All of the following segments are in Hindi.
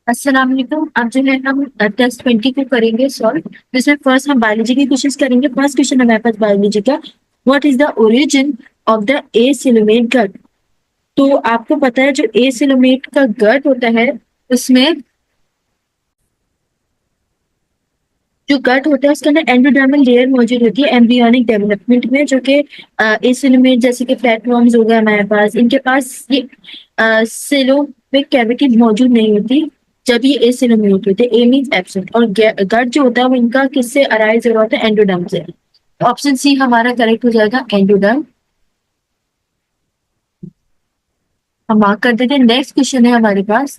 अस्सलाम वालेकुम। अब जो है हम टेस्ट 20 को करेंगे सॉल्व, जिसमें फर्स्ट हम बायोलॉजी की कोशिश करेंगे। फर्स्ट क्वेश्चन हमारे पास बायोलॉजी का, what is the origin of the acoelomate gut. तो आपको पता है जो एसिलोमेट का गट होता है उसमें जो गट होता है उसके अंदर एंडोडर्मल लेयर मौजूद होती है एम्ब्रियोनिक डेवलपमेंट में, जो कि एसिलोमेट जैसे कि प्लेटफॉर्म्स हो गए हमारे पास, इनके पास ये सेलोमिक कैविटी मौजूद नहीं होती जब ये एसिलोमेट होते हैं। ए मींस एब्सेंट, और गट जो होता है वो इनका किससे अराइज हो रहा होता है? एंडोडर्म से। ऑप्शन सी हमारा करेक्ट हो जाएगा, एंडोडर्म। हम मार्क कर देते हैं। नेक्स्ट क्वेश्चन है हमारे पास,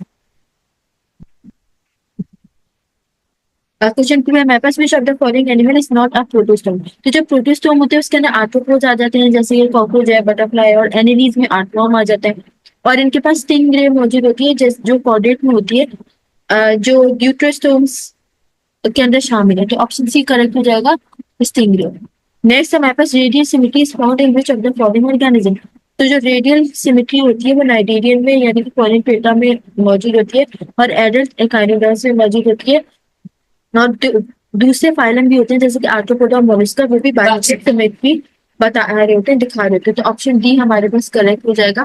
क्वेश्चन टू है हमारे पास, which of the following animal is not a protostome. तो जो प्रोटोस्टोम होते हैं उसके अंदर आर्थ्रोपोड्स आ जाते हैं, जैसे ये कॉकरोच है, बटरफ्लाई, और एनिलीज में आर्थ्रोम आ जाता है। और इनके पास स्टिंग रे मौजूद होती है जो कॉर्डेट में होती है, जो ड्यूटेरोस्टोम्स के अंदर शामिल है। तो ऑप्शन सी करेक्ट हो जाएगा, स्टिंग रे। नेक्स्ट हमारे पास, radial symmetry is found in which of the following organism. तो जो रेडियल सिमेट्री होती है वो नाइडेरियन में यानी कि पोलिपेटा में मौजूद होती है, और एडल्ट एकाइनोडर्म्स में मौजूद होती है। और दूसरे फाइलम भी होते हैं जैसे कि आर्थ्रोपोडा और मोलस्का, वो भी बायोलॉजिक सिमेट्री बता रहे होते हैं, दिखा रहे होते हैं। तो ऑप्शन डी हमारे पास करेक्ट हो जाएगा,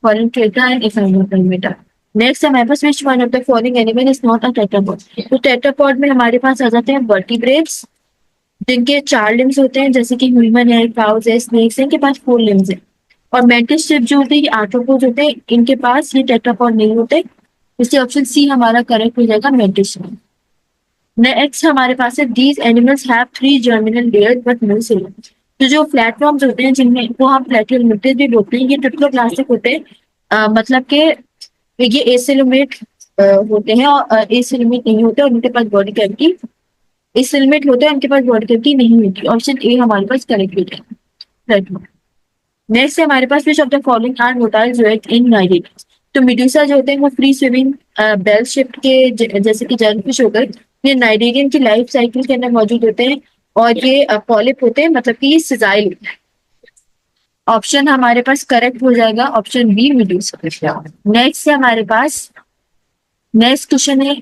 पोलिपेटा एंड एकाइनोडर्मेटा। नेक्स्ट हमारे पास, which one of the following animal is not a tetrapod. तो टेट्रापॉड में हमारे पास आ जाते हैं वर्टिब्रेट्स, जिनके 4 लिम्स होते हैं, जैसे कि ह्यूमन है, काउस है, स्नेक्स है, इनके पास 4 लिम्स है। और मेंटिस शिप जो होते हैं ये आर्थ्रोपोड होते हैं, इनके पास ये टेट्रापॉड नहीं होते। इसलिए ऑप्शन सी हमारा करेक्ट हो जाएगा, मेंटिस शिप। नेक्स्ट हमारे पास है, these animals have 3 germinal layers but no coelom. तो जो प्लेटफॉर्म्स होते हैं जिनमें वो हम प्लेटियोलमिटेड भी बोलते हैं, ये ट्रिप्लोप्लास्टिक होते हैं। मतलब कि ये एसिलोमेट होते हैं, और एसिलोमेट नहीं होते, और उनके पास बॉडी कैविटी, एसिलोमेट होते हैं उनके पास बॉडी कैविटी नहीं होती। ऑप्शन ए हमारे पास करेक्ट हो जाएगा, प्लेटफॉर्म। नेक्स्ट है हमारे पास, which of the following are motile zooids in Cnidaria. तो मेडुसा जो होते हैं वो फ्री स्विमिंग बेल शेप्ड के जैसे कि जेलीफिश हो गए, ये नाइडेरियन की लाइफ साइकिल के अंदर मौजूद होते हैं, और ये पॉलिप होते हैं, मतलब कि ये सिजाइल होते हैं। ऑप्शन हमारे पास करेक्ट हो जाएगा, ऑप्शन बी मेडुसा। नेक्स्ट है हमारे पास, नेक्स्ट क्वेश्चन है,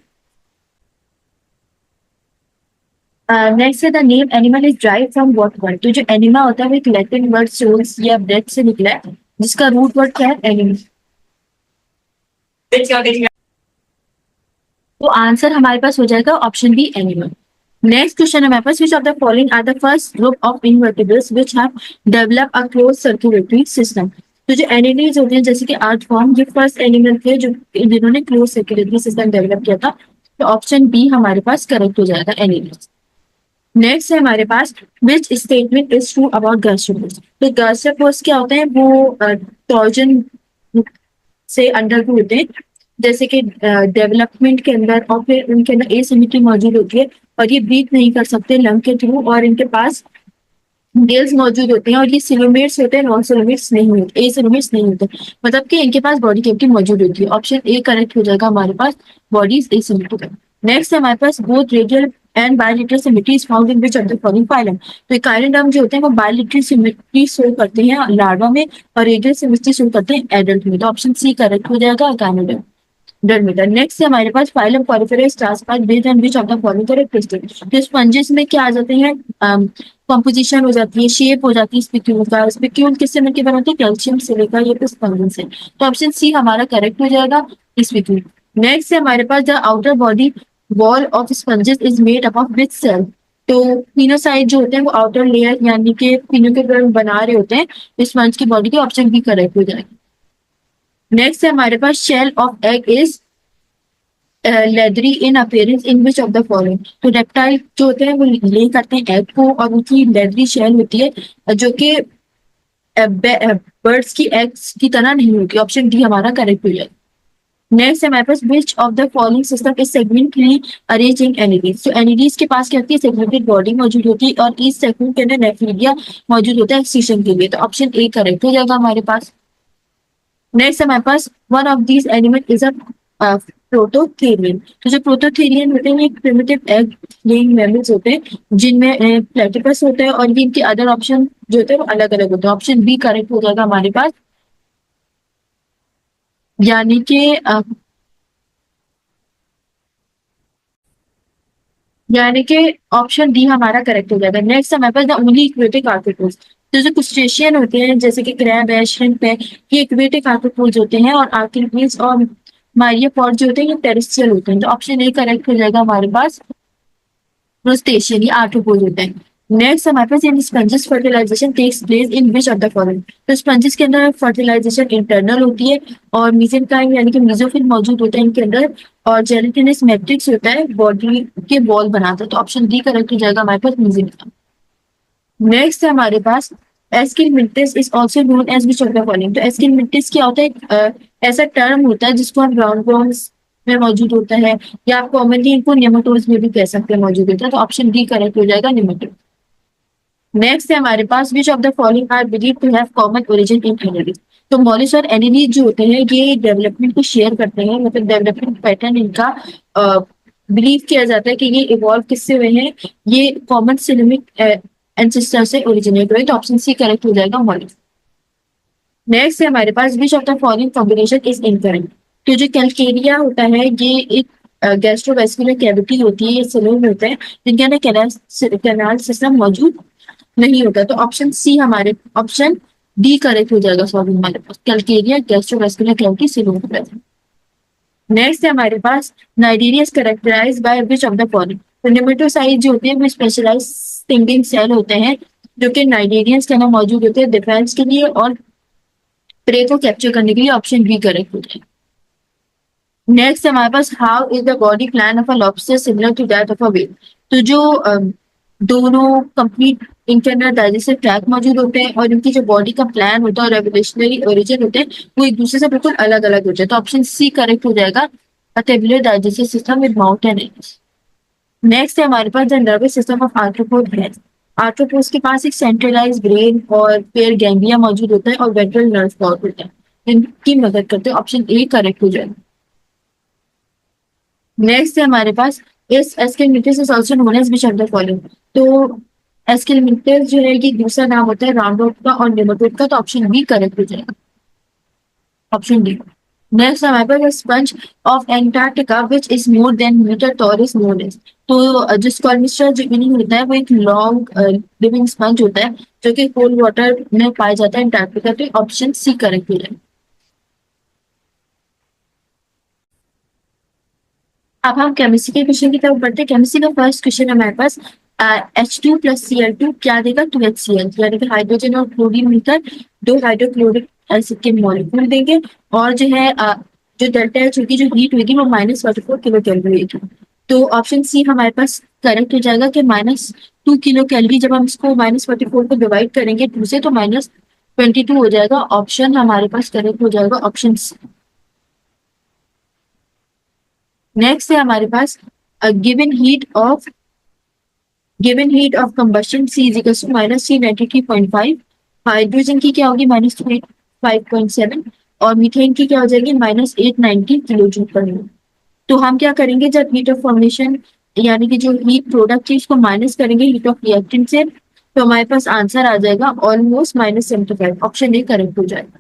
नेक्स्ट है the name animal is drive from what word. तो जो एनिमा होता है वो एक लैटिन वर्ड सोल्स या ब्रेथ से निकला है, जिसका रूट वर्ड क्या है? एनिमल। तो आंसर हमारे पास हो जाएगा option B, animal. Next question हमारे पास, which of the following are the first group of invertebrates which have develop a close circulatory system. तो जो एनिमल्स होते हैं जैसे कि आर्ट फॉर्म, ये फर्स्ट एनिमल थे जो जिन्होंने क्लोज सर्कुलेटरी सिस्टम डेवलप किया था। तो ऑप्शन बी हमारे पास करेक्ट हो जाएगा, एनिमल्स। नेक्स्ट है हमारे पास, which statement is true about gastropods. तो गैस्ट्रोपोड्स क्या होते हैं? वो टॉर्जन से अंडर होते हैं, जैसे कि डेवलपमेंट के अंदर, और फिर उनके अंदर एसिमिट्री मौजूद होती है, और ये ब्रीथ नहीं कर सकते लंग के थ्रू, और इनके पास गिल्स मौजूद होते हैं, और ये सिलोमेट्स होते हैं, नॉन सिलोमेट्स नहीं होते, एसिलोमेट्स नहीं होते, मतलब कि इनके पास बॉडी कैविटी मौजूद होती है। ऑप्शन ए करेक्ट हो जाएगा हमारे पास, बॉडीज एसिमेट्रिकल। नेक्स्ट है हमारे पास, both radial and bilateral symmetry is found in which of the following phylum. तो काइनोडर्म जो होते हैं वो बायलिटरल सिमेट्री शो करते हैं लार्वा में, और रेडियल सिमेट्री शो करते हैं एडल्ट में। तो ऑप्शन सी करेक्ट हो जाएगा, काइनोडर्म डर्मिटर। नेक्स्ट है हमारे पास, phylum poriferous transport based on which of the following characteristic. तो स्पंजेस में क्या आ जाते हैं? कंपोजिशन हो जाती है, शेप हो जाती है स्पिक्यूल का। स्पिक्यूल किससे मिलकर बना होता है? कैल्शियम सिलिका, ये तो स्पंजन से। तो ऑप्शन सी हमारा करेक्ट हो जाएगा, स्पिक्यूल। नेक्स्ट है हमारे पास, the outer body wall of sponges is made up of which cell. तो पिनोसाइट जो होते हैं वो आउटर लेयर यानी कि पिनो के बना रहे होते हैं स्पंज की बॉडी के। ऑप्शन बी करेक्ट हो जाएगा। नेक्स्ट है हमारे पास, shell of egg is leathery in appearance in which of the following. तो रेप्टाइल जो होते हैं वो ले करते हैं एग को, और उनकी लेदरी शेल होती है, जो कि बर्ड्स की एग्स की तरह नहीं होती। ऑप्शन डी हमारा करेक्ट हो जाएगा। नेक्स्ट है हमारे पास, which of the following system is segmentally arrange in annelids. तो एनिडीज के पास क्या होती है? सेगमेंटेड बॉडी मौजूद होती है, और इस सेगमेंट के अंदर नेफ्रीडिया मौजूद होता है एक्सक्रीशन के लिए। तो ऑप्शन ए करेक्ट हो जाएगा हमारे पास। नेक्स्ट हमारे पास, one of these animal is a prototherian. तो जो प्रोटोथेरियन होते हैं ये प्रिमिटिव एग लेइंग मैमल्स होते हैं, जिनमें प्लेटिपस होता है, और ये इनके अदर ऑप्शन जो होते हैं वो अलग अलग होते हैं। ऑप्शन बी करेक्ट हो जाएगा हमारे पास, यानी कि यानी कि ऑप्शन डी हमारा करेक्ट हो जाएगा। नेक्स्ट हमारे पास द ओनली इक्वेटिक आर्थ्रोपोड्स, तो जो क्रस्टेशियन होते हैं जैसे कि क्रैब है, श्रिम्प है, ये इक्वेटिक आर्थ्रोपोड्स होते हैं, और आर्किलपीड्स और मायरियोपॉड जो होते हैं ये टेरेस्ट्रियल होते हैं। तो ऑप्शन ए करेक्ट हो जाएगा हमारे पास, क्रस्टेशियन या आर्थ्रोपोड होते हैं। नेक्स्ट हमारे पास in sponges fertilisation takes place in which of the following, तो स्पंजेस के अंदर फर्टिलाइजेशन इंटरनल होती है, और मीसेंकाइम यानी कि मीजोफिल मौजूद होता है इनके अंदर, और जेलेटिनस मैट्रिक्स होता है बॉडी के वॉल बनाता है। तो ऑप्शन डी करेक्ट हो जाएगा हमारे पास, मीसेंकाइम। नेक्स्ट है हमारे पास aschelminthes is also known as which of the following, तो एस्किलमिंटिस क्या होता है, ऐसा टर्म होता है जिसको हम राउंड बॉर्म्स में मौजूद होता है, या आप कॉमनली इनको नेमाटोड्स में भी कह सकते हैं मौजूद होता है। तो ऑप्शन डी करेक्ट हो जाएगा, नेमाटोड। नेक्स्ट है हमारे पास which of the following are believe to have common origin in annelids, तो मॉलिस और एनिलीज जो होते हैं ये डेवलपमेंट को शेयर करते हैं, मतलब डेवलपमेंट पैटर्न इनका बिलीव किया जाता है कि ये इवॉल्व किससे हुए हैं, ये कॉमन सिनेमिक एंसेस्टर से ओरिजिनेट हुए। तो ऑप्शन सी करेक्ट हो जाएगा, मॉलिस। नेक्स्ट है हमारे पास which of the following combination is incorrect, तो जो कैलकेरिया होता है ये एक गैस्ट्रोवेस्कुलर कैविटी होती है, ये सलून होता है जिनके अंदर कैनाल सिस्टम मौजूद नहीं होता। तो ऑप्शन सी हमारे, ऑप्शन डी करेक्ट हो जाएगा। सॉरी, हमारे पास calcarea gastrovascular cavity coelom present. Next है हमारे पास Cnidaria is characterise by which of the following, तो नेमेटोसाइट जो होते हैं वो स्पेशलाइज स्टिंगिंग सेल होते हैं जो कि नाइजीरियंस के अंदर मौजूद होते हैं डिफेंस के लिए और प्रे को कैप्चर करने के लिए। ऑप्शन बी करेक्ट हो जाएगा। नेक्स्ट हमारे पास how is the body plan of a lobster similar to that of a whale, तो जो दोनों कंप्लीट इनके अंदर डाइजेस्टिव ट्रैक मौजूद होते हैं और इनकी जो बॉडी का प्लान होता है और रेवोल्यूशनरी ओरिजिन होते हैं वो एक दूसरे से बिल्कुल अलग अलग होते हैं। तो ऑप्शन सी करेक्ट हो जाएगा, a tubular digestive system with mouth and ends. Next है हमारे पास the nervous system of arthropod है, आर्थ्रोपोड्स के पास एक सेंट्रलाइज ब्रेन और पेयर गैंग्लिया मौजूद होता है और वेंट्रल नर्व कॉर्ड होता है, इनकी मदद करते हैं। ऑप्शन ए करेक्ट हो जाएगा। नेक्स्ट है हमारे पास इस aschelminthes is also known as which of the following, तो एस्केलमिंटिस जो है ये दूसरा नाम होता है राउंडवुड का और नेमाटोड का। तो ऑप्शन बी करेक्ट हो जाएगा, ऑप्शन डी। नेक्स्ट हमारे पास sponge of Antarctica which is more than meter tall is known as, तो जो स्कॉर्मिस्टर जो मीनिंग होता है वो एक लॉन्ग लिविंग स्पंज होता है जो कि कोल्ड वाटर में पाया जाता है एंटार्क्टिका। तो ऑप्शन सी करेक्ट हो जाएगा। अब हम केमिस्ट्री के क्वेश्चन की तरफ बढ़ते हैं। केमिस्ट्री का फर्स्ट क्वेश्चन हमारे पास H2 + Cl2 क्या देगा, 2HCl, यानी कि हाइड्रोजन और क्लोरीन मिलकर दो हाइड्रोक्लोरिक एसिड के मॉलिक्यूल देंगे, और जो है जो डेल्टा एच होगी जो हीट होगी वो -44 किलो कैलोरी होगी। तो ऑप्शन सी हमारे पास करेक्ट हो जाएगा कि -2 किलो कैलोरी, जब हम इसको -44 को डिवाइड करेंगे 2 से तो -22 हो जाएगा। ऑप्शन हमारे पास करेक्ट हो जाएगा, ऑप्शन सी। नेक्स्ट है हमारे पास given heat of combustion C is equal to -393.5, hydrogen की क्या होगी -5.7, और मीथेन की क्या हो जाएगी -890 किलो जूल पर मोल। तो हम क्या करेंगे, जब हीट ऑफ फॉर्मेशन यानी कि जो हीट प्रोडक्ट है इसको माइनस करेंगे हीट ऑफ रिएक्टेंट से, तो हमारे पास आंसर आ जाएगा ऑलमोस्ट -75। ऑप्शन ए करेक्ट हो जाएगा।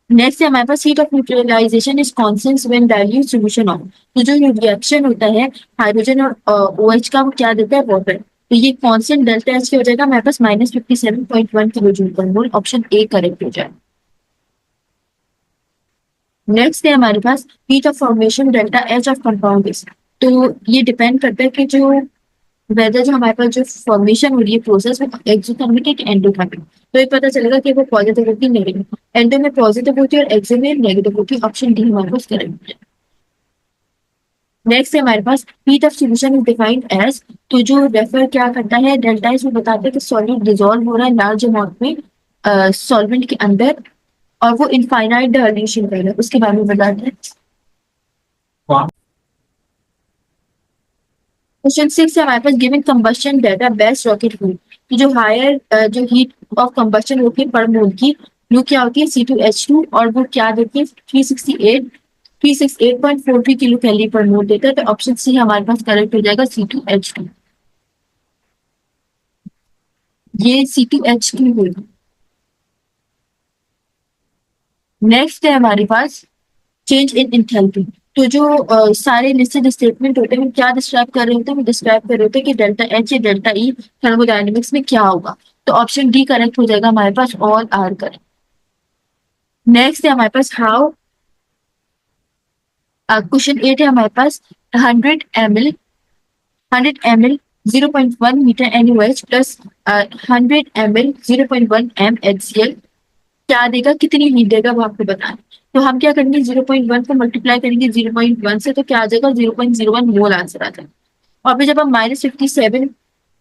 नेक्स्ट है हमारे पास heat of neutralization is constant when dilute solution of, तो जो रिएक्शन होता है हाइड्रोजन और OH का वो क्या देता है, वाटर, तो ये कांस्टेंट डेल्टा एच की हो जाएगा हमारे पास -57.1 किलो जूल पर मोल। ऑप्शन ए करेक्ट हो जाएगा। नेक्स्ट है हमारे पास heat of formation delta H of compound is, तो ये डिपेंड करता है कि जो वेदर जो हमारे पास जो फॉर्मेशन हो रही है प्रोसेस वो एक्सोथर्मिक है कि एंडोथर्मिक, तो ये पता चलेगा कि वो पॉजिटिव होती है नेगेटिव, एंडो में पॉजिटिव होती है और एक्सो में नेगेटिव होती है। ऑप्शन डी हमारे पास करेक्ट है। नेक्स्ट है हमारे पास heat of solution is defined as, तो जो रेफर क्या करता है डेल्टा इसमें बताते हैं कि सॉलिड डिसॉल्व हो रहा है लार्ज अमाउंट में सॉल्वेंट के अंदर और वो इनफाइनाइट डाइल्यूशन कर रहा है, उसके बारे में बताते हैं। क्वेश्चन 6 है हमारे पास given combustion data best rocket fuel, तो जो हायर जो हीट ऑफ कंबशन होती है पर मोल की वो क्या होती है C2H2, और वो क्या देती है 368.43 किलो कैलोरी पर मोल देता है। तो ऑप्शन सी हमारे पास करेक्ट हो जाएगा, C2H2, ये C2H2 होगी। नेक्स्ट है हमारे पास चेंज इन इंथैल्पी, तो जो सारे लिस्टेड स्टेटमेंट होते हैं वो क्या डिस्क्राइब कर रहे होते हैं, वो डिस्क्राइब कर रहे होते हैं कि डेल्टा एच या डेल्टा ई थर्मोडायनेमिक्स में क्या होगा। तो ऑप्शन डी करेक्ट हो जाएगा हमारे पास, ऑल आर करेक्ट। नेक्स्ट है हमारे पास हाउ, क्वेश्चन 8 है हमारे पास 100 ml 100 ml 0.1 metre NaOH plus 100 ml 0.1 m HCl क्या देगा, कितनी हीट देगा वो आपको बताना है। तो हम क्या करेंगे, 0.1 को मल्टीप्लाई करेंगे 0.1 से, तो क्या आ जाएगा 0.01 मोल आंसर आ जाएगा। और फिर जब हम -57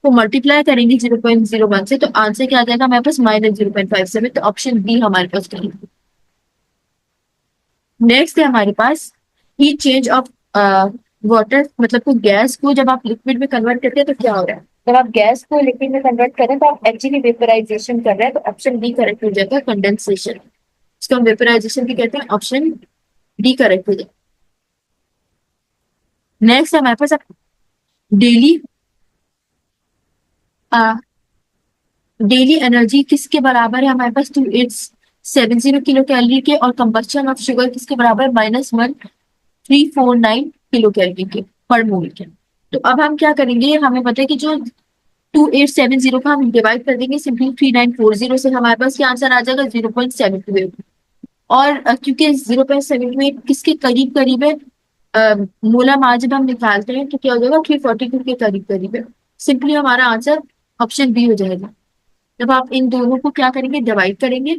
को मल्टीप्लाई करेंगे 0.01 से, तो आंसर क्या आ जाएगा हमारे पास -0.57। तो ऑप्शन बी हमारे पास करेंगे। नेक्स्ट है हमारे पास हीट चेंज ऑफ वाटर, मतलब को गैस को जब आप लिक्विड में कन्वर्ट करते हैं तो क्या हो रहा है। जब आप गैस को लिक्विड में कन्वर्ट करें तो आप एक्चुअली वेपराइजेशन कर रहे हैं, तो ऑप्शन डी करेक्ट हो जाएगा, कंडेंसेशन। इसको हम वेपराइजेशन भी कहते हैं, ऑप्शन डी करेक्ट हो जाएगा। नेक्स्ट है हमारे पास डेली डेली एनर्जी किसके बराबर है हमारे पास, 2870 किलो कैलोरी के, और कंबस्शन ऑफ शुगर किसके बराबर है, -1349 किलो कैलोरी के पर मोल के। तो अब हम क्या करेंगे, हमें पता है कि जो 2870 का हम डिवाइड कर देंगे सिंपली 3940 से, हमारे पास क्या आंसर आ जाएगा 0.78। और क्योंकि 0.78 किसके करीब करीब है, मोला मास जब हम निकालते हैं तो क्या हो जाएगा 342 के करीब करीब है। सिंपली हमारा आंसर ऑप्शन बी हो जाएगा। जब आप इन दोनों को क्या करेंगे, डिवाइड करेंगे,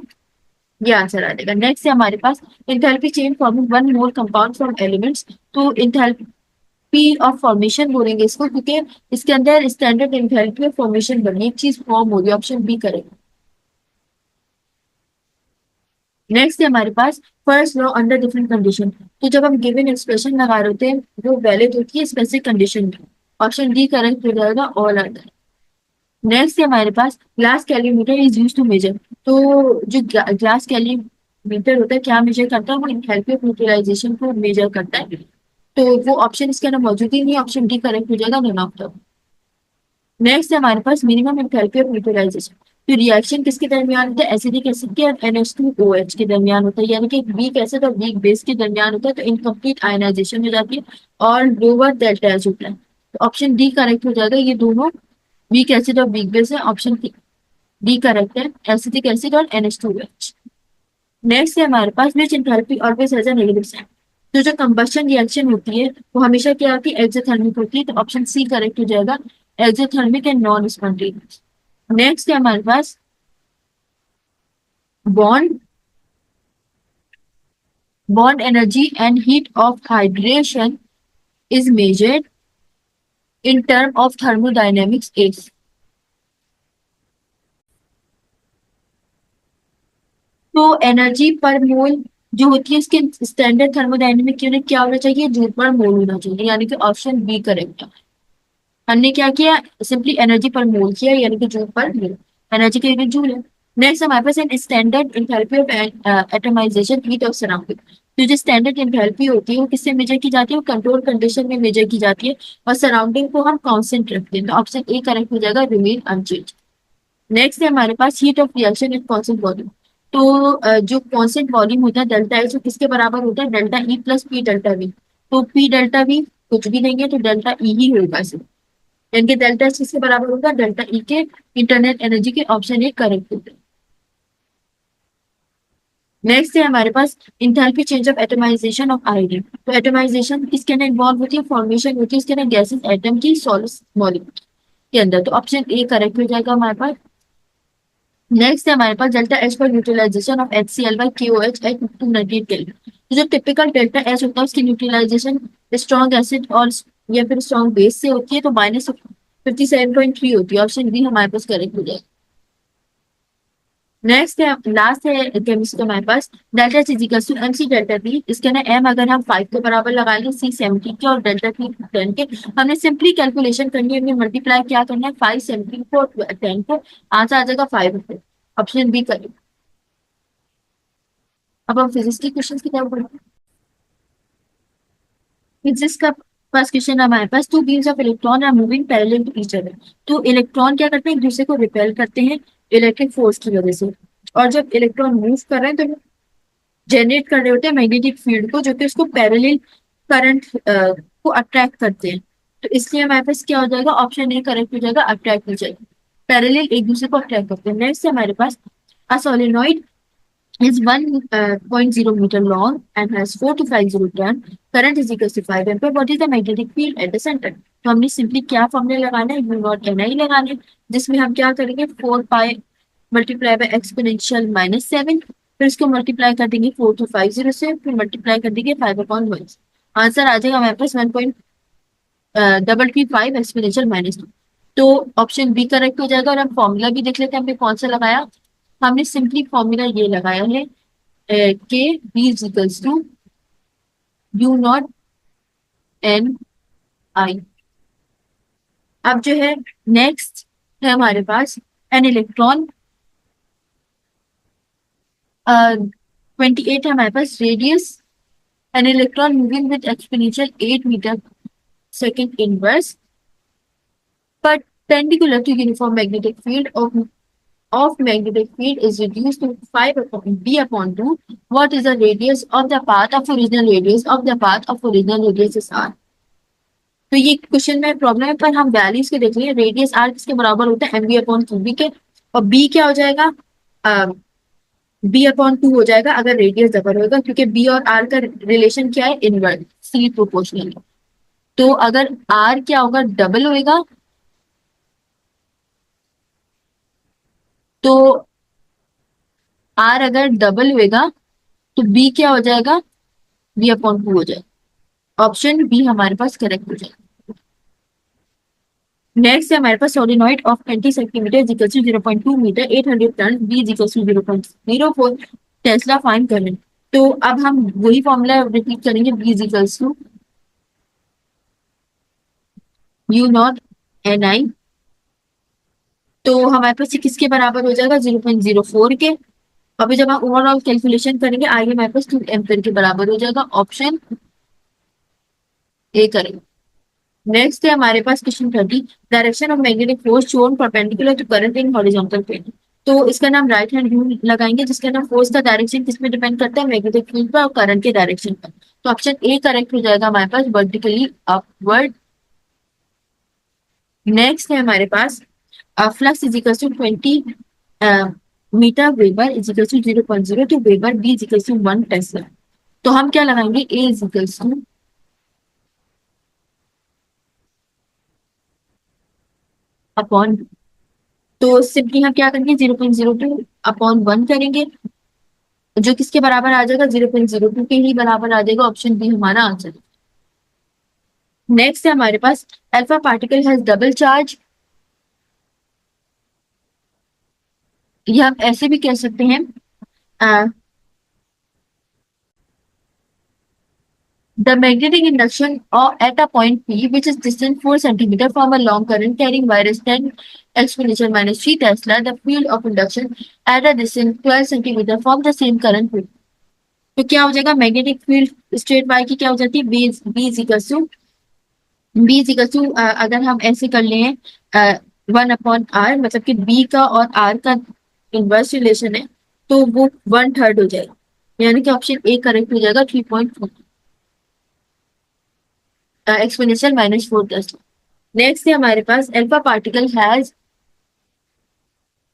ये आंसर आ जाएगा। नेक्स्ट है हमारे पास enthalpy change forming one mole compound from elements. तो इंथैल्पी ऑफ फॉर्मेशन बोलेंगे इसको, क्योंकि इसके अंदर स्टैंडर्ड इंथैल्पी ऑफ फॉर्मेशन बनी एक चीज फॉर्म होगी, ऑप्शन बी करेंगे। नेक्स्ट है हमारे पास first law under different condition. तो जब हम गिवन एक्सप्रेशन लगा रहे होते हैं वो वैलिड होती है स्पेसिफिक कंडीशन में, ऑप्शन डी करेक्ट हो जाएगा, ऑल आर दैट। नेक्स्ट है हमारे पास glass calorimeter is use to measure. तो जो ग्लास कैलोरीमीटर होता है क्या मेजर करता है, वो एंथैल्पी ऑफ न्यूट्रलाइजेशन को मेजर करता है। तो वो ऑप्शन इसके अंदर मौजूद ही नहीं है, ऑप्शन डी करेक्ट हो जाएगा, नन ऑफ द। नेक्स्ट है हमारे पास मिनिमम एंथैल्पी ऑफ न्यूट्रलाइजेशन। तो रिएक्शन किसके दरमियान होता है, एसिडिक एसिड के और NH2OH के दरमियान होता है, यानी कि वीक एसिड और वीक बेस के दरमियान होता है, तो इनकम्प्लीट आयनाइजेशन हो जाती है और लोअर डेल्टा एच होता है। तो ऑप्शन डी करेक्ट हो जाएगा, ये दोनों वीक एसिड और वीक बेस है, ऑप्शन डी करेक्ट है, एसिडिक एसिड और NH2OH। नेक्स्ट है हमारे पास which enthalpy always has a negative sign. तो जो कंबशन रिएक्शन होती है वो हमेशा क्या होती है, एक्सोथर्मिक होती है, तो ऑप्शन सी करेक्ट हो जाएगा, exothermic and non spontaneous. Next है हमारे पास bond bond energy and heat of hydration is measured in term of thermodynamics is। तो एनर्जी पर मोल जो होती है इसके स्टैंडर्ड थर्मोडायनेमिक यूनिट क्या होना चाहिए, जूल पर मोल होना चाहिए, यानी कि ऑप्शन बी करेक्ट है। हमने क्या किया, सिंपली एनर्जी पर मोल किया, यानी कि जूल पर मोल, एनर्जी का यूनिट जूल है। नेक्स्ट हमारे पास है standard enthalpy of atomisation heat of surrounding. तो जो स्टैंडर्ड एंथैल्पी होती है वो किससे मेजर की जाती है, वो कंट्रोल कंडीशन में मेजर की जाती है, और सराउंडिंग को हम कांस्टेंट रखते हैं, तो ऑप्शन ए करेक्ट हो जाएगा, रिमेन अनचेंज। नेक्स्ट है हमारे पास heat of reaction at constant volume. तो जो कांस्टेंट वॉल्यूम होता है डेल्टा एच, वो किसके बराबर होता है, delta E plus P delta we. तो पी डेल्टा वी कुछ भी नहीं है, तो डेल्टा ई ही होगा सिर्फ, यानी कि डेल्टा एच किसके बराबर होगा, डेल्टा ई के इंटरनल एनर्जी के, ऑप्शन ए करेक्ट होता है। नेक्स्ट है हमारे पास enthalpy change of atomization of iodine. तो एटमाइजेशन किसके अंदर इन्वॉल्व होती है, फॉर्मेशन होती है इसके अंदर गैसेस एटम की सॉलिड मॉलिक्यूल के अंदर, तो ऑप्शन ए करेक्ट हो जाएगा हमारे पास। नेक्स्ट है हमारे पास डेल्टा एच पर neutralisation of HCl by KOH at 298 kelvin. तो जो टिपिकल डेल्टा एच होता है उसकी न्यूट्रलाइजेशन स्ट्रॉन्ग एसिड और या फिर स्ट्रॉन्ग बेस से होती है, तो -57.3 होती है, ऑप्शन बी हमारे पास करेक्ट हो जाएगा। नेक्स्ट है लास्ट है केमिस्ट्री हमारे पास delta H is equal to MC delta T। इसके ना एम अगर हम 5 के बराबर लगा लें, C 70 के और डेल्टा T 10 के, हमने सिंपली कैलकुलेशन करनी है, हमने मल्टीप्लाई क्या करना है 5 70 को 10 को, आंसर आ जाएगा 500, ऑप्शन बी करें। अब हम फिजिक्स के क्वेश्चन की तरफ बढ़ते हैं। फिजिक्स का फर्स्ट क्वेश्चन हमारे पास two beams of electron are moving parallel to each other. तो इलेक्ट्रॉन क्या करते हैं, एक दूसरे को रिपेल करते हैं इलेक्ट्रिक फोर्स की वजह से, और जब इलेक्ट्रॉन मूव कर रहे हैं तो जनरेट कर रहे होते हैं मैग्नेटिक फील्ड को, जो कि उसको पैरेलल करंट को अट्रैक्ट करते हैं। तो इसलिए हमारे पास क्या हो जाएगा, ऑप्शन ए करेक्ट हो जाएगा, अट्रैक्ट हो जाएगा। पैरेलल एक दूसरे को अट्रैक्ट करते हैं। नेक्स्ट है हमारे पास a solenoid is 1.0 meter long and has 4 to 5 turn. Current is equal to 5 ampere. What is the magnetic field at the center? तो हमने सिंपली क्या फॉर्मूला लगाना है, यू नॉट एन आई लगाना है, जिसमें हम क्या करेंगे 4 पाई मल्टीप्लाई बाय एक्सपोनेंशियल -7, फिर इसको मल्टीप्लाई कर देंगे 4250 से, फिर मल्टीप्लाई कर देंगे 5/1। आंसर आ जाएगा हमारे पास 1.5 एक्सपोनेंशियल -2। तो ऑप्शन बी करेक्ट हो जाएगा। और हम फॉर्मूला भी देख लेते हैं हमने कौन सा लगाया। हमने सिंपली फॉर्मूला ये लगाया है के B is equals to u naught n I. अब जो है नेक्स्ट है हमारे पास एन इलेक्ट्रॉन 28 है हमारे पास radius an electron moving with exponential 8 meter second inverse perpendicular to uniform magnetic field of magnetic field is reduced to 5 upon b upon 2. What is the radius of the path of original radius of the path of original radius is r? तो ये क्वेश्चन में प्रॉब्लम है, पर हम वैल्यूज के देख रहे हैं। रेडियस आर किसके बराबर होता है, M B upon two B K, और बी क्या हो जाएगा, बी अपॉन टू हो जाएगा अगर रेडियस डबल होगा, क्योंकि बी और आर का रिलेशन क्या है, इनवर्स सी प्रोपोर्शनल। तो अगर आर क्या होगा, डबल होएगा, तो आर अगर डबल होएगा तो बी क्या हो जाएगा, बी अपॉन टू हो जाएगा। ऑप्शन बी हमारे पास करेक्ट हो जाएगा। नेक्स्ट है हमारे पास solenoid of 20 centimeter is equal to 0.2 meter 800 turn B is equal to 0.04 tesla find करें। तो अब हम वही फॉर्मूला रिपीट करेंगे, B is equal to u naught n I. तो हमारे पास ये किसके बराबर हो जाएगा, 0.04 के। अभी जब हम ओवरऑल कैलकुलेशन करेंगे आगे हमारे पास 2 एम्पियर के बराबर हो जाएगा। ऑप्शन ए करेंगे। नेक्स्ट है हमारे पास question 30, direction of magnetic force shown perpendicular to current in horizontal plane. तो इसका नाम राइट हैंड रूल लगाएंगे, जिसका नाम फोर्स का डायरेक्शन किस में डिपेंड करता है, मैग्नेटिक फील्ड पर और करंट के डायरेक्शन पर। तो ऑप्शन ए करेक्ट हो जाएगा हमारे पास, वर्टिकली अपवर्ड। नेक्स्ट है हमारे पास flux is equal to 20 meter weber is equal to 0.02 weber, B is equal to 1 tesla. तो हम क्या लगाएंगे, A is equal to upon, तो सिंपली हम क्या करेंगे 0.02 अपॉन 1 करेंगे, जो किसके बराबर आ जाएगा, 0.02 के ही बराबर आ जाएगा। ऑप्शन बी हमारा आंसर। नेक्स्ट है हमारे पास alpha particle has double charge, या हम ऐसे भी कह सकते हैं the magnetic induction at a point P which is distant 4 centimeter from a long current carrying virus 10 exponential minus 3 Tesla, the field of induction at a distance 12 centimeter from the same current P। तो क्या हो जाएगा, मैग्नेटिक फील्ड स्ट्रेट वाई की क्या हो जाती है, बी इज इक्वल टू अगर हम ऐसे कर लें 1/r, मतलब कि बी का और आर का इनवर्स रिलेशन है, तो वो 1/3 हो जाएगा, यानी कि ऑप्शन ए करेक्ट हो जाएगा 3.4 एक्सपोनेंशियल -4 टेस्ला। नेक्स्ट है हमारे पास alpha particle has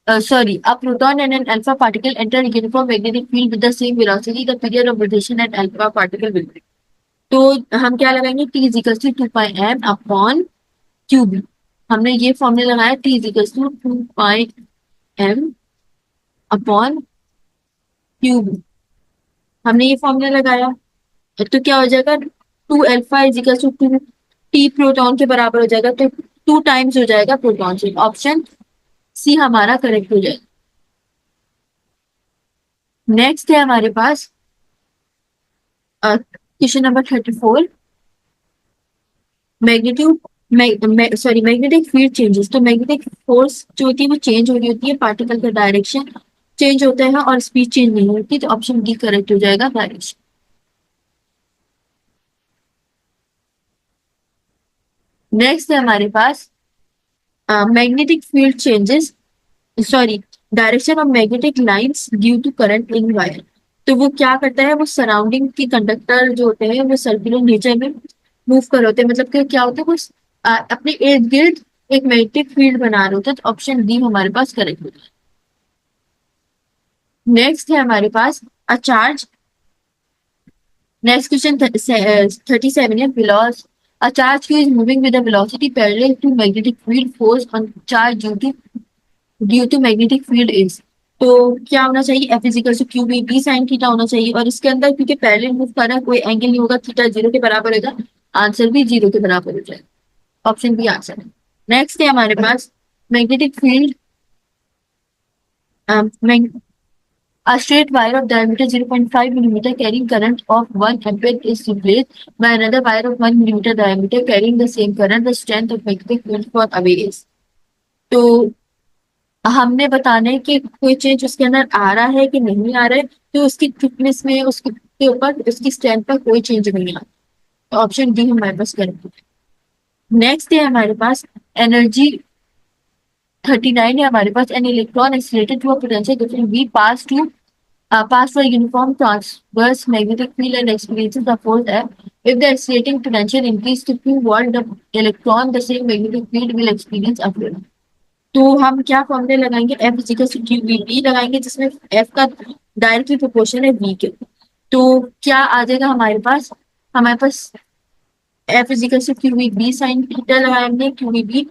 a proton and an alpha particle enter a uniform magnetic field with the same velocity, the period of rotation at alpha particle will be। तो हम क्या लगाएंगे, t is equal to 2 pi m upon Q B. हमने ये फॉर्मूला लगाया, t is equal to 2 pi m upon Q B. हमने ये फॉर्मूला लगाया, तो क्या हो जाएगा, 2 alpha is equal to 2 T proton के बराबर हो जाएगा, तो 2 टाइम्स हो जाएगा प्रोटॉन से। ऑप्शन सी हमारा करेक्ट हो जाएगा। नेक्स्ट है हमारे पास question number 34, magnetic field changes. तो मैग्नेटिक फोर्स जो होती है वो चेंज हो रही होती है, पार्टिकल का डायरेक्शन चेंज होता है और स्पीड चेंज नहीं होती, तो ऑप्शन डी करेक्ट हो जाएगा, डायरेक्शन। नेक्स्ट है हमारे पास magnetic field changes, direction of magnetic lines due to current in wire. तो वो क्या करता है, वो सराउंडिंग के कंडक्टर जो होते हैं वो सर्कुलर नेचर में मूव कर होते हैं, मतलब कि क्या होता है वो अपने इर्द गिर्द एक मैग्नेटिक फील्ड बना रहे होते हैं। तो ऑप्शन डी हमारे पास करेक्ट होता है। नेक्स्ट है हमारे पास अ चार्ज। नेक्स्ट क्वेश्चन 37 है वेलोस a charge Q is moving with a velocity parallel to magnetic field force on charge due to magnetic field is. तो क्या होना चाहिए, F is equal to Q B B sine theta होना चाहिए, और इसके अंदर क्योंकि पैरेलल मूव कर रहा है कोई एंगल नहीं होगा, थीटा जीरो के बराबर होगा, आंसर भी जीरो के बराबर हो जाएगा। ऑप्शन बी आंसर है। नेक्स्ट है हमारे पास magnetic field. A straight wire of diameter 0.5 millimeter carrying current of 1 ampere is replaced by another wire of 1 millimeter diameter carrying the same current. The strength of magnetic field for away is। तो हमने बताना है कि कोई चेंज उसके अंदर आ रहा है कि नहीं आ रहा है, तो उसकी थिकनेस में उसके के ऊपर उसकी स्ट्रेंथ पर कोई चेंज नहीं आ रहा। तो ऑप्शन डी हमारे पास करेक्ट है। नेक्स्ट है हमारे पास एनर्जी 39 है हमारे पास। An electron accelerated to a potential difference V pass for uniform transverse magnetic field and experiences the force F. If the accelerating potential increase to Q volt, the electron the same magnetic field will experience a field। तो हम क्या फॉर्मूले लगाएंगे, F is equal to Q V B लगाएंगे, जिसमें F का डायरेक्टली प्रोपोर्शन है V के। तो क्या आ जाएगा हमारे पास F is equal to Q V B sine theta लगाएंगे, क्यू वी बी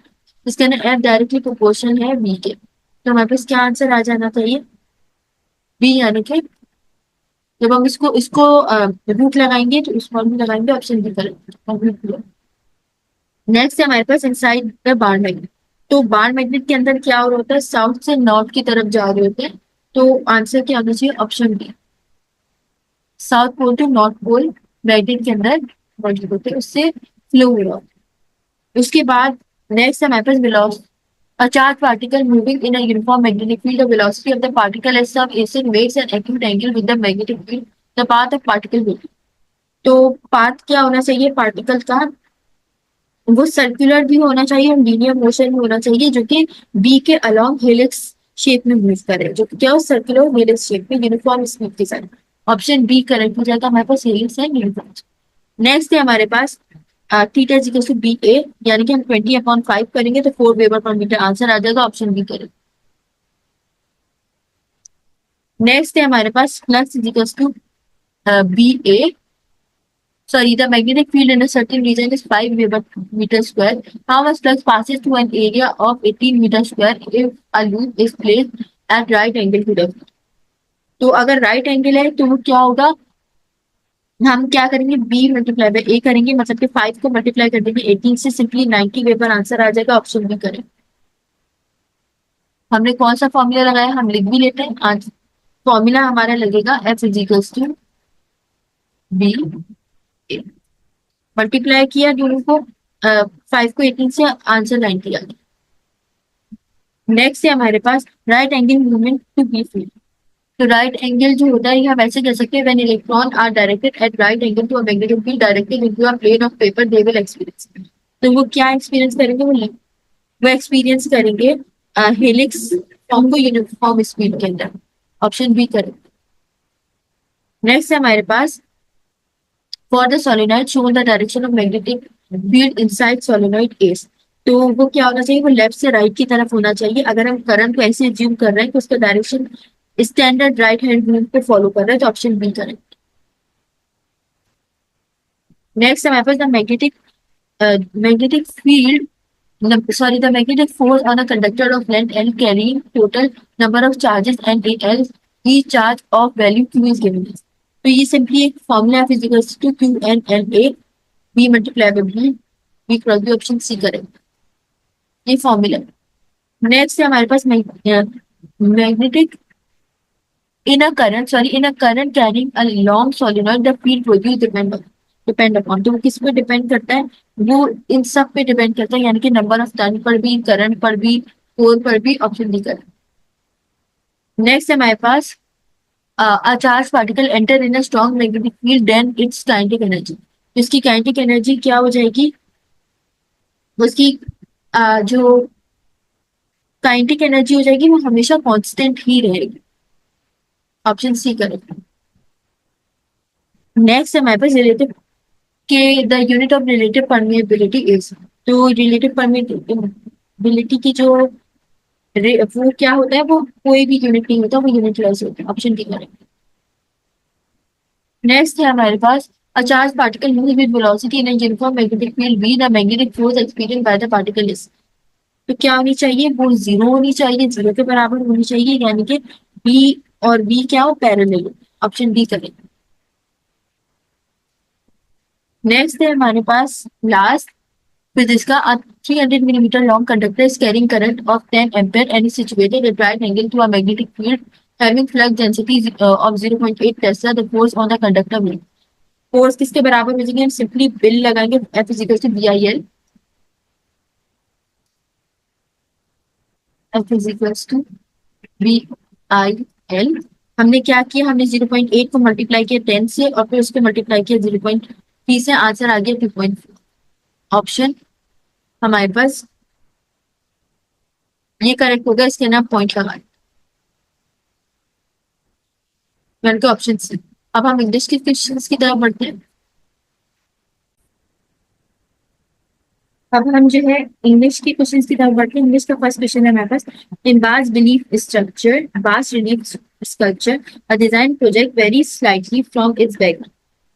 जिसके अंदर F डायरेक्टली प्रोपोर्शन है V के। तो हमारे पास क्या आंसर आ जाना चाहिए, बी, यानी कि जब हम इसको इसको रूट लगाएंगे तो इस फॉर्म में लगाएंगे, ऑप्शन बी करेक्ट। नेक्स्ट है हमारे पास इनसाइड द बार मैग्नेट। तो बार मैग्नेट के अंदर क्या हो रहा होता है, साउथ से नॉर्थ की तरफ जा रहे होते हैं। तो आंसर क्या होना चाहिए, option D, south pole to north pole magnet के अंदर मौजूद होते हैं, उससे फ्लो हो रहा होता है। उसके बाद नेक्स्ट है हमारे पास velocity. A charged particle moving in a uniform magnetic field, the velocity of the particle as some AC makes an acute angle with the magnetic field. The path of particle will be। तो पाथ क्या होना चाहिए पार्टिकल का, वो सर्कुलर भी होना चाहिए और लीनियर मोशन भी होना चाहिए, जो कि बी के अलोंग हेलिक्स शेप में मूव करे, जो कि क्या हो, सर्कुलर हेलिक्स शेप में यूनिफॉर्म स्पीड के साथ। ऑप्शन बी करेक्ट हो जाएगा, हमारे पास हेलिक्स है यूनिफॉर्म। नेक्स्ट है हमारे पास theta is equal to B A, यानी कि हम 20/5 करेंगे तो 4 वेबर पर मीटर आंसर आ जाएगा, ऑप्शन बी करेक्ट। नेक्स्ट है हमारे पास flux is equal to B A, sorry, the magnetic field in a certain region is 5 Weber meter square. How much flux passes through an area of 18 meter square if a loop is placed at right angle to the field? तो अगर राइट एंगल है तो वो क्या होगा, हम क्या करेंगे, बी मल्टीप्लाई बाय ए करेंगे, मतलब कि 5 को मल्टीप्लाई कर देंगे 18 से, सिंपली 90 वेबर आंसर आ जाएगा, ऑप्शन बी करें। हमने कौन सा फॉर्मूला लगाया, हम लिख भी लेते हैं। आज फॉर्मूला हमारा लगेगा F is equals to B, multiply किया दोनों को, 5 को 18 से, आंसर 90 आ गया। नेक्स्ट है हमारे पास right angle movement to B field. तो राइट एंगल जो होता है, हम ऐसे कह सकते हैं, when electron are directed at right angle to a magnetic field directed into a plane of paper they will experience. तो वो क्या एक्सपीरियंस करेंगे, वो एक्सपीरियंस करेंगे हेलिक्स फॉर्म को यूनिफॉर्म स्पीड के अंदर, ऑप्शन बी करें। नेक्स्ट है हमारे पास for the solenoid show the direction of magnetic field inside solenoid S. तो वो क्या होना चाहिए, वो लेफ्ट से राइट की तरफ होना चाहिए। अगर हम करंट को ऐसे ज्यूम कर रहे हैं कि उसका direction standard right hand rule को फॉलो कर रहा है, तो ऑप्शन बी करें। नेक्स्ट हमारे पास the magnetic field, sorry, the magnetic force on a conductor of length L carrying total number of charges and L, each charge of value Q is given us। तो ये सिंपली एक फॉर्मूला है, F is equals to Q N L A B multiply by B, B cross B, option C करें, ये फॉर्मूला। नेक्स्ट है हमारे पास magnetic in a current carrying a long solenoid the field produced depend upon। तो वो किस पे डिपेंड करता है, वो इन सब पे डिपेंड करता है, यानी कि नंबर ऑफ टर्न पर भी, करंट पर भी, कोर पर भी, ऑप्शन डी करें। नेक्स्ट है हमारे पास a charged particle enter in a strong magnetic field then its kinetic energy। इसकी kinetic एनर्जी क्या हो जाएगी, उसकी जो काइनेटिक एनर्जी हो जाएगी वो हमेशा कांस्टेंट ही रहेगी, ऑप्शन सी करेक्ट। नेक्स्ट हमारे पास रिलेटिव के the unit of relative permeability is, तो रिलेटिव परमिएबिलिटी की जो वो क्या होता है, वो कोई भी यूनिट नहीं होता, वो यूनिटलेस होता है। Option D correct. नेक्स्ट है हमारे पास a charge particle move with velocity in a uniform magnetic field B, the magnetic force experienced by the particle is, तो क्या होनी चाहिए, वो जीरो होनी चाहिए, जीरो के बराबर होनी चाहिए, यानी कि बी और बी क्या हो, पैरेलल। ऑप्शन डी करें। नेक्स्ट है हमारे पास लास्ट फिजिक्स का, 300 millimeter long conductor is carrying current of 10 ampere and is situated at right angle to a magnetic field having flux density of 0.8 Tesla. The force on the conductor will, force किसके बराबर हो जाएगी, हम सिंपली बिल लगाएंगे, F is equal to B I L, F is equal to B I L. हमने क्या किया, हमने 0.8 को मल्टीप्लाई किया 10 से और फिर उसको मल्टीप्लाई किया 0.3 से, आंसर आ गया 2.4। ऑप्शन हमारे पास ये करेक्ट होगा, इसके ना पॉइंट लगा, यानी कि ऑप्शन सी। अब हम इंग्लिश के क्वेश्चंस की तरफ बढ़ते हैं। अब हम जो है इंग्लिश के क्वेश्चंस की तरफ बढ़ते हैं। इंग्लिश का फर्स्ट क्वेश्चन है हमारे पास, इन बास बिलीफ स्ट्रक्चर, बास relief sculpture, a design project very slightly from its back,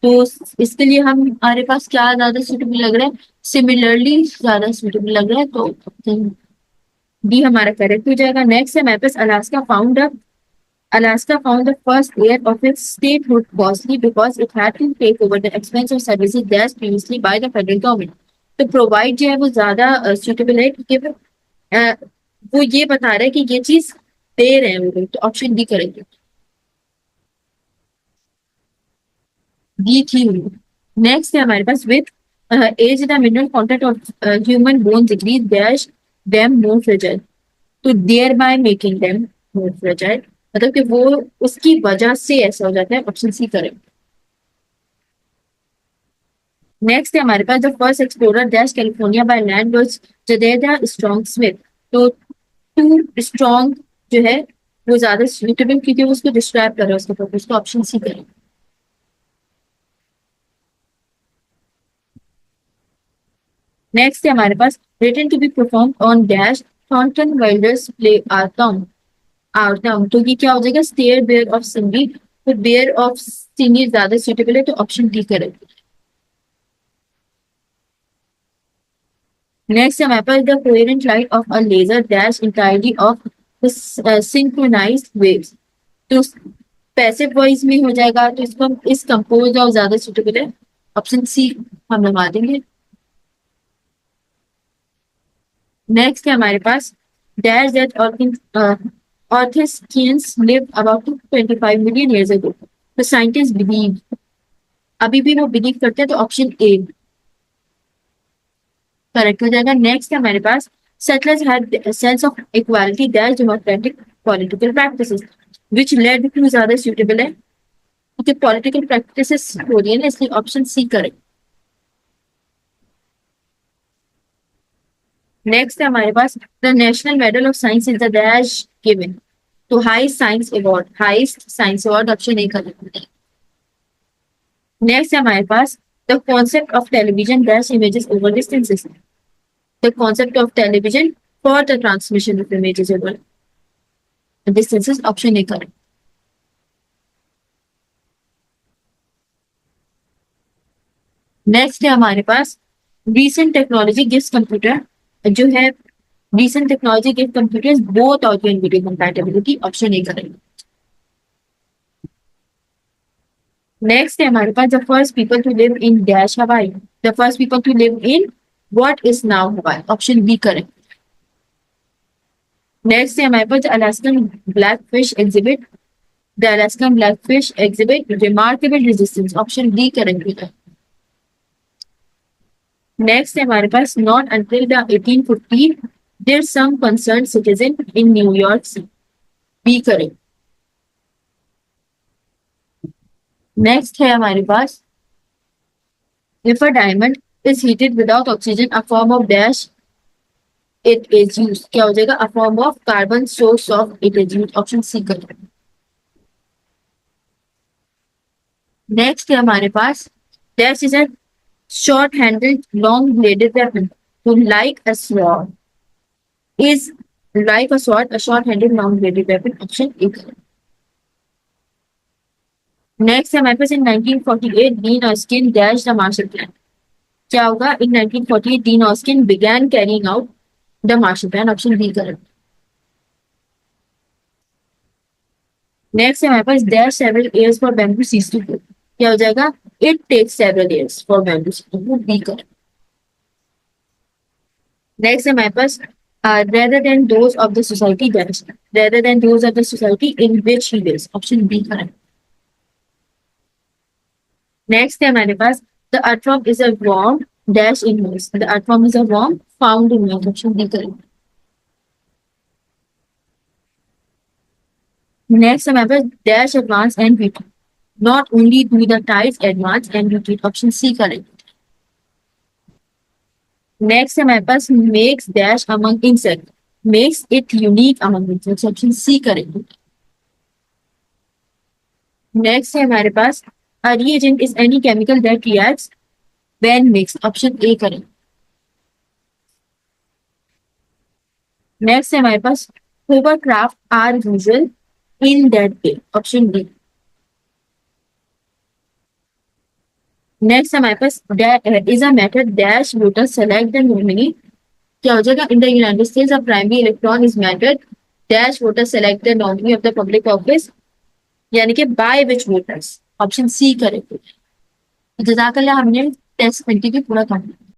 तो इसके लिए हम हमारे पास क्या ज्यादा सूटेबल लग रहा है, सिमिलरली ज्यादा सूटेबल लग रहा है, तो डी हमारा करेक्ट हो जाएगा। नेक्स्ट है हमारे पास Alaska found the first year of its statehood costly because it had to take over the expensive services dashed previously by the federal government. तो प्रोवाइड जो है वो ज्यादा सुटेबल है, क्योंकि वो ये बता रहा है कि ये चीज दे रहे हैं वो लोग, तो ऑप्शन डी करेंगे। डी थी। नेक्स्ट है हमारे पास, with age the mineral content of human bone degree dash them more fragile, तो thereby making them more fragile, मतलब कि वो उसकी वजह से ऐसा हो जाता है। ऑप्शन सी करें। नेक्स्ट है हमारे पास, the first explorer dash California by land was Jedediah Strong Smith, तो टू स्ट्रॉन्ग जो है वो ज्यादा सुटेबल, क्योंकि वो उसको डिस्क्राइब कर रहा है उसके पर्पज को। ऑप्शन सी करें। नेक्स्ट है हमारे पास, written to be perform on dash Thornton Wilder's play Our Town, तो ये क्या हो जाएगा, स्टेयर बेयर ऑफ सिंगी, तो बेयर ऑफ सिंगी ज्यादा सुटेबल है, तो ऑप्शन डी करें। नेक्स्ट है हमारे पास, the coherent light of a laser dash entirely of synchronized waves, तो पैसिव वॉइस में हो जाएगा, तो इसको हम इस कंपोज और ज्यादा सुटेबल है। ऑप्शन सी हम लगा देंगे। नेक्स्ट है हमारे पास, डैश दैट ऑर्थेस्कियंस live about 25 million years ago, तो साइंटिस्ट बिलीव, अभी भी वो बिलीव करते हैं, तो ऑप्शन ए करेक्ट हो जाएगा। नेक्स्ट है हमारे पास, settlers had a sense of equality dash democratic political practices which led to ज्यादा suitable है, क्योंकि पॉलिटिकल प्रैक्टिसेस हो रही है ना, इसलिए ऑप्शन सी करें। नेक्स्ट है हमारे पास, the national medal of science is the dash given, तो highest science award, option A करें। नेक्स्ट है हमारे पास, the concept of television dash images over distances, the concept of television for the transmission of images over distances, option A करें। नेक्स्ट है हमारे पास, recent technology gives कंप्यूटर जो है, recent technology gives computers both audio and video compatibility, option A करेंगे। नेक्स्ट है हमारे पास, the first people to live in dash Hawaii, the first people to live in what is now Hawaii, option B करें। नेक्स्ट है हमारे पास, Alaskan black fish exhibit, the Alaskan black fish exhibit remarkable resistance, option D करेंगे। नेक्स्ट है हमारे पास, not until the 1850 there some concern citizen in New York city, B करें। नेक्स्ट है हमारे पास, if a diamond is heated without oxygen a form of dash it is use, क्या हो जाएगा, a form of carbon source of it is use, option C करें। नेक्स्ट है हमारे पास that is a short handled long bladed weapon तो like a sword is like a short-handled long-bladed weapon. Option A. Next है हमारे पास in 1948 Dean Erskine dashed the Marshall Plan. क्या होगा in 1948 Dean Erskine began carrying out the Marshall Plan. Option B correct. Next है हमारे पास there several years for bamboo cease to grow. क्या हो जाएगा it takes several years for bamboo cease to grow. B correct. Next है हमारे पास rather than those of the society dash rather than those of the society in which he lives. Option B correct. Next है हमारे पास the earthworm is a worm dash in moss the earthworm is a worm found in moss option D करेंगे नेक्स्ट है हमारे पास dash advance and retreat not only do the tides advance and retreat option C करेंगे नेक्स्ट है हमारे पास makes dash among insect makes it unique among insects option C करेंगे नेक्स्ट है हमारे पास a reagent is any chemical that reacts when mixed option A करें नेक्स्ट है हमारे पास hovercraft are usual in that way option D next हमारे पास is a method dash voters select the nominee क्या हो जाएगा in the United States a primary electron is method dash voters select the nominee of the public office यानी कि by which voters option C correct जजाकल्ला हमने टेस्ट 20 भी पूरा कर लिया